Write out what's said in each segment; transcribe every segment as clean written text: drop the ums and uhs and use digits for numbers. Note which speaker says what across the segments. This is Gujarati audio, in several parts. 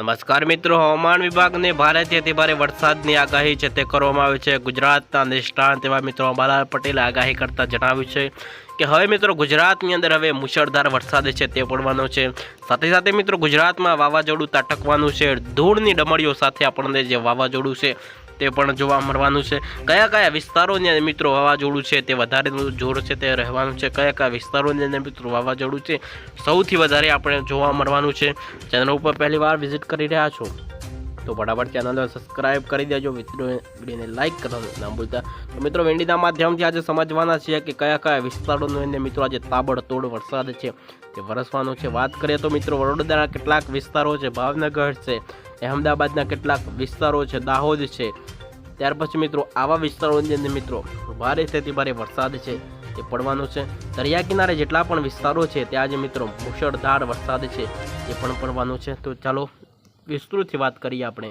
Speaker 1: નમસ્કાર મિત્રો, હવામાન વિભાગને ભારેથી અતિભારે વરસાદની આગાહી છે તે કરવામાં આવી છે। ગુજરાતના નિષ્ણાત એવા મિત્રો અંબાલાલ પટેલે આગાહી કરતા જણાવ્યું છે કે હવે મિત્રો ગુજરાતની અંદર હવે મુશળધાર વરસાદ છે તે પડવાનો છે। સાથે સાથે મિત્રો ગુજરાતમાં વાવાઝોડું ત્રાટકવાનું છે। ધૂળની ડમરીઓ સાથે આપણને જે વાવાઝોડું છે તે પણ જોવા મળવાનું છે। કયા કયા વિસ્તારોની અંદર મિત્રો વાવાઝોડું છે તે વધારે જોર છે તે રહેવાનું છે, કયા કયા વિસ્તારોની અંદર મિત્રો વાવાઝોડું છે સૌથી વધારે આપણે જોવા મળવાનું છે। ચેનલ ઉપર પહેલી વાર વિઝિટ કરી રહ્યા છો તો ફટાફટ ચેનલને સબસ્ક્રાઇબ કરી દેજો, વિડીયોને લાઇક કરવાનું ના ભૂલતા। તો મિત્રો વિડીયોના માધ્યમથી આજે સમજવાના છીએ કે કયા કયા વિસ્તારોની અંદર મિત્રો આજે તાબડતોડ વરસાદ છે તે વરસવાનો છે। વાત કરીએ તો મિત્રો વડોદરાના કેટલાક વિસ્તારો છે, ભાવનગર છે, અહેમદાબાદના કેટલાક વિસ્તારો છે, દાહોદ છે, ત્યાર પછી મિત્રો આવા વિસ્તારોની અંદર મિત્રો ભારેથી ભારે વરસાદ છે તે પડવાનો છે। દરિયા કિનારે જેટલા પણ વિસ્તારો છે ત્યાં આજે મિત્રો મુશળધાર વરસાદ છે એ પણ પડવાનો છે। તો ચાલો વિસ્તૃતથી વાત કરીએ। આપણે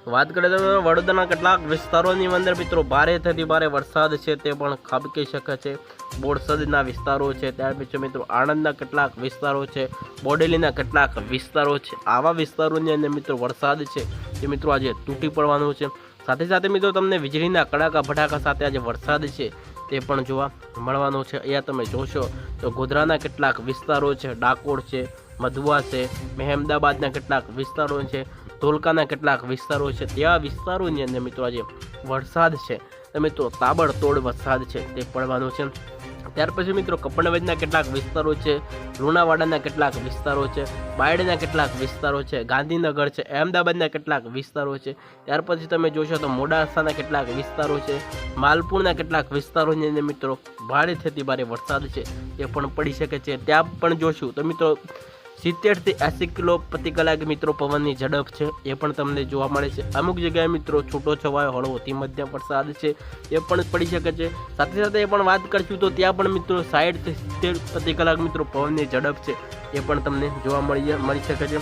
Speaker 1: વાત કરીએ તો વડોદરાના કેટલાક વિસ્તારોની અંદર મિત્રો ભારેથી ભારે વરસાદ છે તે પણ ખાબકી શકે છે। બોરસદના વિસ્તારો છે, ત્યાર પછી મિત્રો આણંદના કેટલાક વિસ્તારો છે, બોડેલીના કેટલાક વિસ્તારો છે, આવા વિસ્તારોની અંદર મિત્રો વરસાદ છે તે મિત્રો આજે તૂટી પડવાનું છે। સાથે સાથે મિત્રો તમને વીજળીના કડાકા ભડાકા સાથે આજે વરસાદ છે તે પણ જોવા મળવાનો છે। અહીંયા તમે જોશો તો ગોધરાના કેટલાક વિસ્તારો છે, ડાકોર છે, મધુવા છે, અહેમદાબાદના કેટલાક વિસ્તારો છે, ધોલકાના કેટલાક વિસ્તારો છે, ત્યાં વિસ્તારોની અંદર મિત્રો આજે વરસાદ છે તો મિત્રો તાબડતોડ વરસાદ છે તે પડવાનો છે। ત્યાર પછી મિત્રો કપડવંજના કેટલાક વિસ્તારો છે, લુણાવાડાના કેટલાક વિસ્તારો છે, બાયડના કેટલાક વિસ્તારો છે, ગાંધીનગર છે, અહેમદાબાદના કેટલાક વિસ્તારો છે, ત્યાર પછી તમે જોશો તો મોડાસાના કેટલાક વિસ્તારો છે, માલપુરના કેટલાક વિસ્તારોની અંદર મિત્રો ભારેથી ભારે વરસાદ છે એ પણ પડી શકે છે। ત્યાં પણ જોશું તો મિત્રો 70 થી 80 કિલો પ્રતિ કલાક મિત્રો પવનની ઝડપ છે એ પણ તમને જોવા મળે છે। અમુક જગ્યાએ મિત્રો છૂટો છવાયો હળવોથી મધ્યમ વરસાદ છે એ પણ પડી શકે છે। સાથે સાથે એ પણ વાત કરીશું તો ત્યાં પણ મિત્રો 60 થી 70 પ્રતિ કલાક મિત્રો પવનની ઝડપ છે એ પણ તમને જોવા મળી શકે છે।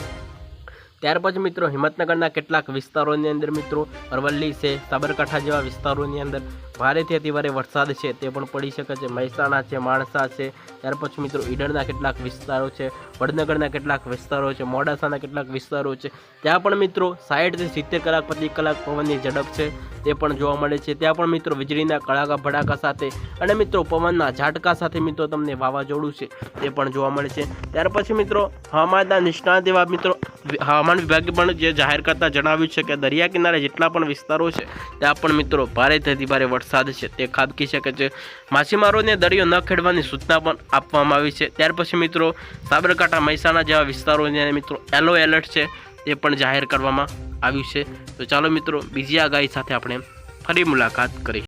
Speaker 1: ત્યાર પછી મિત્રો હિંમતનગરના કેટલાક વિસ્તારોની અંદર મિત્રો અરવલ્લી છે, સાબરકાંઠા જેવા વિસ્તારોની અંદર ભારેથી અતિભારે વરસાદ છે તે પણ પડી શકે છે। મહેસાણા છે, માણસા છે, ત્યાર પછી મિત્રો ઈડરના કેટલાક વિસ્તારો છે, વડનગરના કેટલાક વિસ્તારો છે, મોડાસાના કેટલાક વિસ્તારો છે, ત્યાં પણ મિત્રો 60 થી 70 કલાક પ્રતિ કલાક પવનની ઝડપ છે તે પણ જોવા મળે છે। ત્યાં પણ મિત્રો વીજળીના કડાકા ભડાકા સાથે અને મિત્રો પવનના ઝાટકા સાથે મિત્રો તમને વાવાઝોડું છે તે પણ જોવા મળે છે। ત્યાર પછી મિત્રો હવામાનના નિષ્ણાત એવા મિત્રો હવામાન વિભાગે પણ જે જાહેર કરતા જણાવ્યું છે કે દરિયા કિનારે જેટલા પણ વિસ્તારો છે ત્યાં પણ મિત્રો ભારેથી ભારે વરસાદ છે તે ખાબકી શકે છે। માછીમારોને દરિયો ન ખેડવાની સૂચના પણ આપવામાં આવી છે। ત્યાર પછી મિત્રો સાબરકાંઠા, મહેસાણા જેવા વિસ્તારોની મિત્રો યલો એલર્ટ છે તે પણ જાહેર કરવામાં આવ્યું છે। તો ચાલો મિત્રો બીજી આગાહી સાથે આપણે ફરી મુલાકાત કરીશું।